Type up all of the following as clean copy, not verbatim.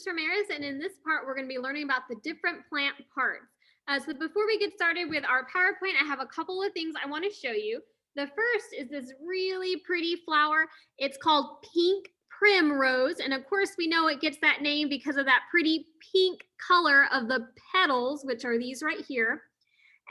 Ramirez, and in this part, we're going to be learning about the different plant parts. So before we get started with our PowerPoint, I have a couple of things I want to show you. The first is this really pretty flower. It's called pink primrose, and of course we know it gets that name because of that pretty pink color of the petals, which are these right here.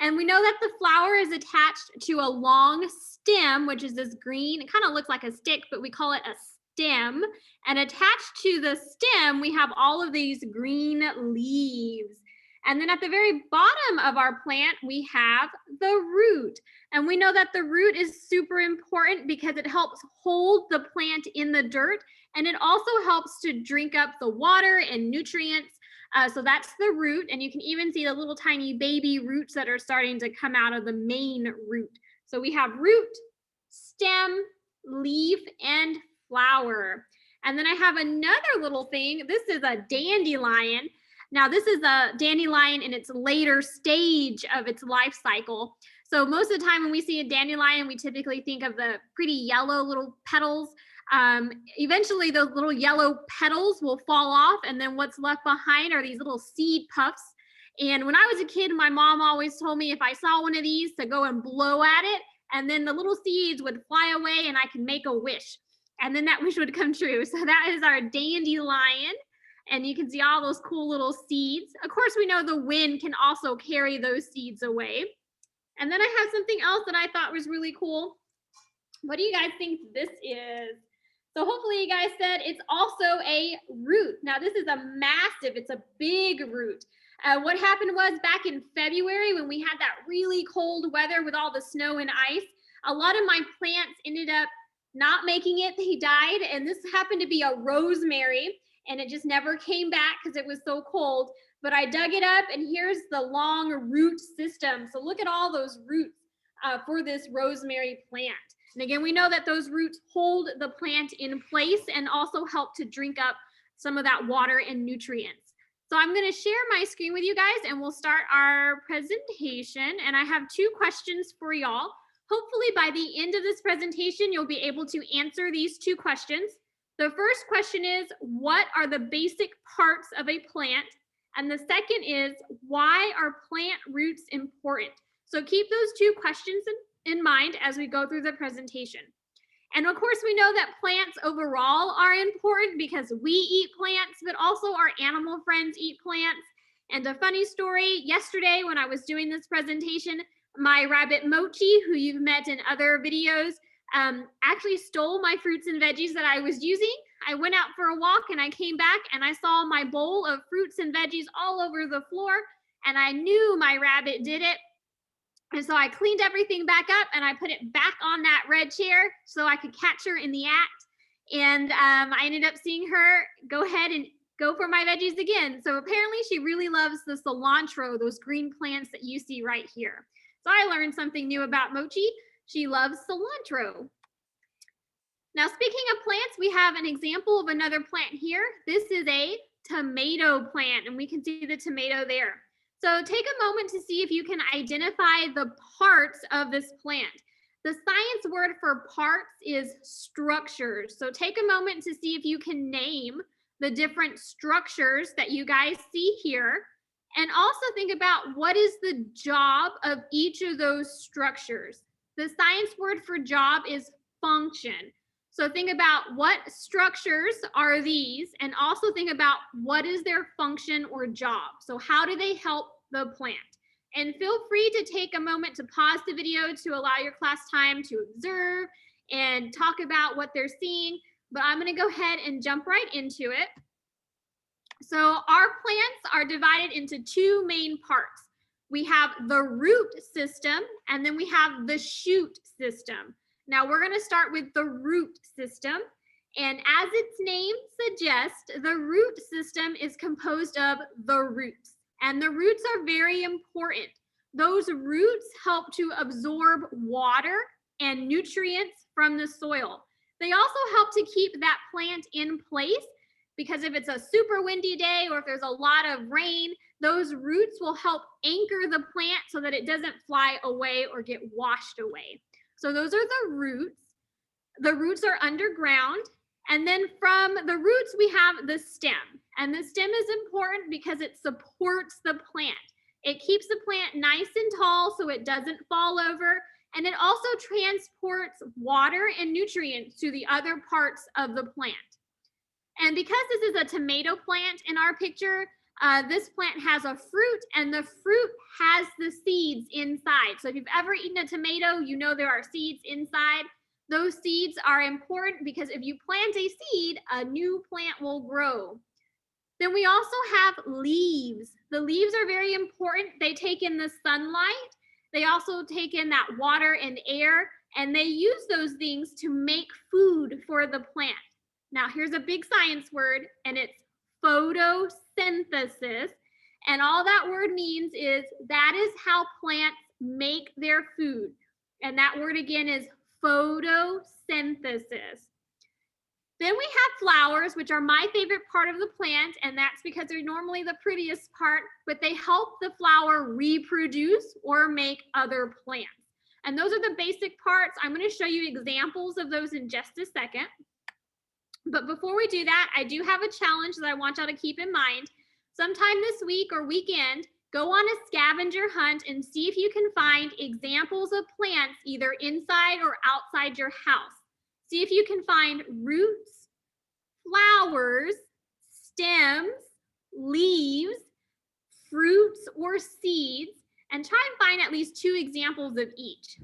And we know that the flower is attached to a long stem, which is this green. It kind of looks like a stick, but we call it a stem. And attached to the stem, we have all of these green leaves. And then at the very bottom of our plant, we have the root. And we know that the root is super important because it helps hold the plant in the dirt. And it also helps to drink up the water and nutrients. So that's the root. And you can even see the little tiny baby roots that are starting to come out of the main root. So we have root, stem, leaf, and flower. And then I have another little thing. This is a dandelion. Now, this is a dandelion in its later stage of its life cycle. So most of the time when we see a dandelion, we typically think of the pretty yellow little petals. Eventually, those little yellow petals will fall off, and then what's left behind are these little seed puffs. And when I was a kid, my mom always told me if I saw one of these to go and blow at it, and then the little seeds would fly away and I could make a wish. And then that wish would come true. So that is our dandelion. And you can see all those cool little seeds. Of course, we know the wind can also carry those seeds away. And then I have something else that I thought was really cool. What do you guys think this is? So hopefully you guys said it's also a root. Now this is a massive, it's a big root. What happened was back in February when we had that really cold weather with all the snow and ice, a lot of my plants ended up not making it. They died. And this happened to be a rosemary. And it just never came back because it was so cold. But I dug it up, and here's the long root system. So look at all those roots for this rosemary plant. And again, we know that those roots hold the plant in place and also help to drink up some of that water and nutrients. So I'm going to share my screen with you guys, and we'll start our presentation. And I have two questions for y'all. Hopefully by the end of this presentation, you'll be able to answer these two questions. The first question is, what are the basic parts of a plant? And the second is, why are plant roots important? So keep those two questions in mind as we go through the presentation. And of course, we know that plants overall are important because we eat plants, but also our animal friends eat plants. And a funny story, yesterday when I was doing this presentation, my rabbit Mochi, who you've met in other videos, actually stole my fruits and veggies that I was using. I went out for a walk and I came back and I saw my bowl of fruits and veggies all over the floor, and I knew my rabbit did it. And so I cleaned everything back up and I put it back on that red chair so I could catch her in the act. And I ended up seeing her go ahead and go for my veggies again. So apparently she really loves the cilantro, those green plants that you see right here. So I learned something new about Mochi. She loves cilantro. Now, speaking of plants, we have an example of another plant here. This is a tomato plant, and we can see the tomato there. So take a moment to see if you can identify the parts of this plant. The science word for parts is structures. So take a moment to see if you can name the different structures that you guys see here. And also think about what is the job of each of those structures. The science word for job is function. So think about what structures are these, and also think about what is their function or job. So how do they help the plant? And feel free to take a moment to pause the video to allow your class time to observe and talk about what they're seeing. But I'm going to go ahead and jump right into it. So our plants are divided into two main parts. We have the root system, and then we have the shoot system. Now we're going to start with the root system. And as its name suggests, the root system is composed of the roots. And the roots are very important. Those roots help to absorb water and nutrients from the soil. They also help to keep that plant in place, because if it's a super windy day or if there's a lot of rain, those roots will help anchor the plant so that it doesn't fly away or get washed away. So those are the roots. The roots are underground, And then from the roots, we have the stem. And the stem is important because it supports the plant. It keeps the plant nice and tall so it doesn't fall over. And it also transports water and nutrients to the other parts of the plant. And because this is a tomato plant in our picture, this plant has a fruit, and the fruit has the seeds inside. So if you've ever eaten a tomato, you know there are seeds inside. Those seeds are important because if you plant a seed, a new plant will grow. Then we also have leaves. The leaves are very important. They take in the sunlight. They also take in that water and air, and they use those things to make food for the plant. Now, here's a big science word, and it's photosynthesis. And all that word means is that is how plants make their food. And that word again is photosynthesis. Then we have flowers, which are my favorite part of the plant, and that's because they're normally the prettiest part, but they help the flower reproduce or make other plants. And those are the basic parts. I'm going to show you examples of those in just a second. But before we do that, I do have a challenge that I want y'all to keep in mind. Sometime this week or weekend, go on a scavenger hunt and see if you can find examples of plants either inside or outside your house. See if you can find roots, flowers, stems, leaves, fruits, or seeds, and try and find at least 2 examples of each.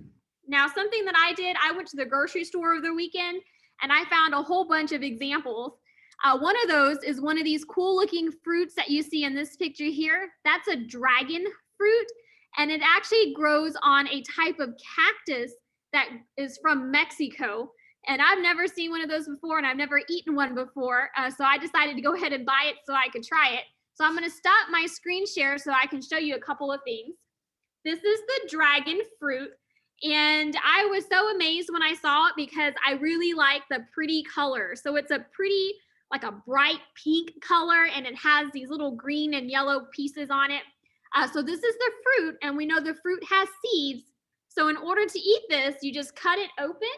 Now, something that I did, I went to the grocery store over the weekend and I found a whole bunch of examples. One of those is one of these cool looking fruits that you see in this picture here. That's a dragon fruit, and it actually grows on a type of cactus that is from Mexico. And I've never seen one of those before, and I've never eaten one before. So I decided to go ahead and buy it so I could try it. So I'm going to stop my screen share so I can show you a couple of things. This is the dragon fruit. And I was so amazed when I saw it because I really like the pretty color. So it's a pretty, like a bright pink color, and it has these little green and yellow pieces on it. So this is the fruit, and we know the fruit has seeds. So in order to eat this, you just cut it open.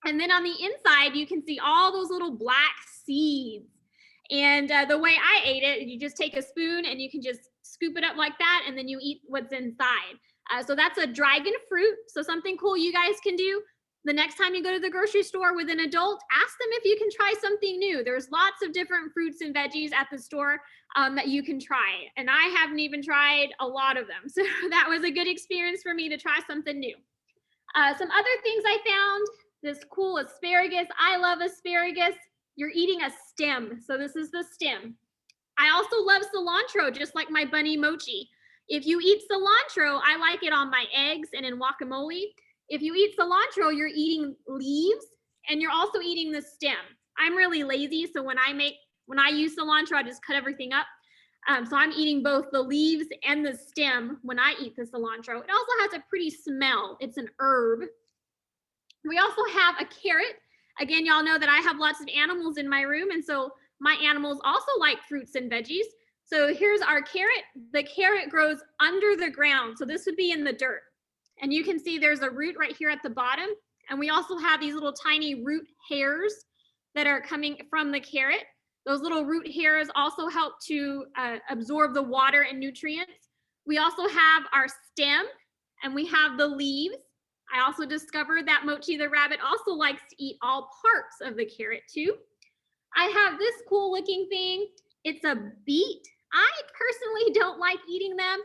And then on the inside, you can see all those little black seeds. And the way I ate it, you just take a spoon and you can just scoop it up like that, and then you eat what's inside. So that's a dragon fruit. So something cool you guys can do the next time you go to the grocery store with an adult, ask them if you can try something new. There's lots of different fruits and veggies at the store that you can try. And I haven't even tried a lot of them. So that was a good experience for me to try something new. Some other things I found, this cool asparagus. I love asparagus. You're eating a stem. So this is the stem. I also love cilantro, just like my bunny mochi. If you eat cilantro, I like it on my eggs and in guacamole. If you eat cilantro, you're eating leaves and you're also eating the stem. I'm really lazy, so when I use cilantro, I just cut everything up. So I'm eating both the leaves and the stem when I eat the cilantro. It also has a pretty smell. It's an herb. We also have a carrot. Again, y'all know that I have lots of animals in my room, and so my animals also like fruits and veggies. So here's our carrot. The carrot grows under the ground, so this would be in the dirt. And you can see there's a root right here at the bottom. And we also have these little tiny root hairs that are coming from the carrot. Those little root hairs also help to absorb the water and nutrients. We also have our stem, and we have the leaves. I also discovered that Mochi the rabbit also likes to eat all parts of the carrot too. I have this cool looking thing. It's a beet. I personally don't like eating them,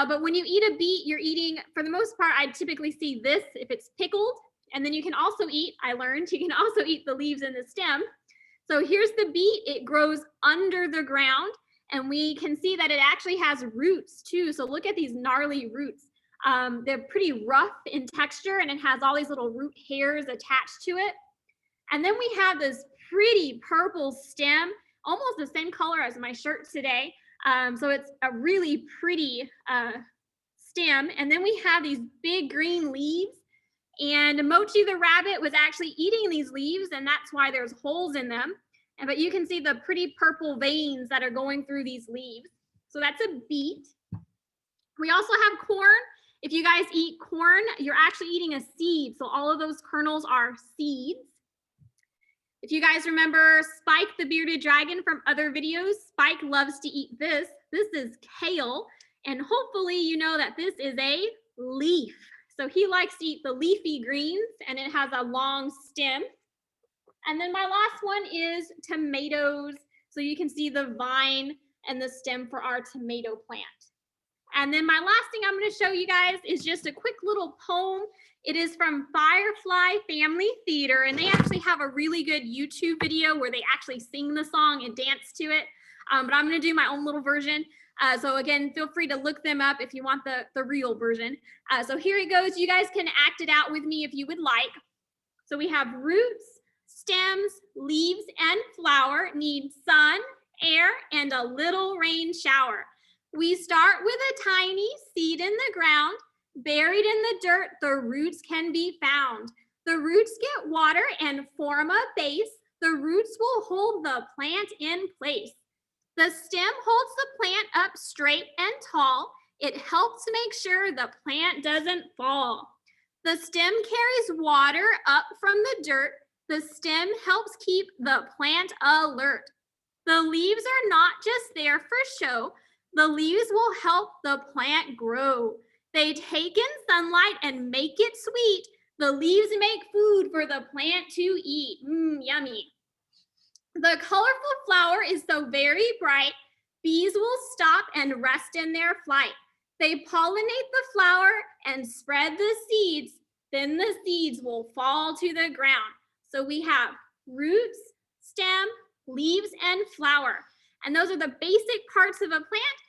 but when you eat a beet, you're eating, for the most part, I typically see this if it's pickled. And then you can also eat, I learned, you can also eat the leaves and the stem. So here's the beet. It grows under the ground, and we can see that it actually has roots too. So look at these gnarly roots. They're pretty rough in texture, and it has all these little root hairs attached to it. And then we have this pretty purple stem, almost the same color as my shirt today. So it's a really pretty stem. And then we have these big green leaves. And Mochi the rabbit was actually eating these leaves, and that's why there's holes in them. But you can see the pretty purple veins that are going through these leaves. So that's a beet. We also have corn. If you guys eat corn, you're actually eating a seed. So all of those kernels are seeds. If you guys remember Spike the bearded dragon from other videos, Spike loves to eat this. This is kale, and hopefully you know that this is a leaf. So he likes to eat the leafy greens, and it has a long stem. And then my last one is tomatoes. So you can see the vine and the stem for our tomato plant. And then my last thing I'm going to show you guys is just a quick little poem. It is from Firefly Family Theater, and they actually have a really good YouTube video where they actually sing the song and dance to it. But I'm going to do my own little version. So again, feel free to look them up if you want the real version. So here it goes. You guys can act it out with me if you would like. So we have roots, stems, leaves, and flower need sun, air, and a little rain shower. We start with a tiny seed in the ground. Buried in the dirt, the roots can be found. The roots get water and form a base. The roots will hold the plant in place. The stem holds the plant up straight and tall. It helps make sure the plant doesn't fall. The stem carries water up from the dirt. The stem helps keep the plant alert. The leaves are not just there for show. The leaves will help the plant grow. They take in sunlight and make it sweet. The leaves make food for the plant to eat. Yummy. The colorful flower is so very bright. Bees will stop and rest in their flight. They pollinate the flower and spread the seeds. Then the seeds will fall to the ground. So we have roots, stem, leaves, and flower. And those are the basic parts of a plant.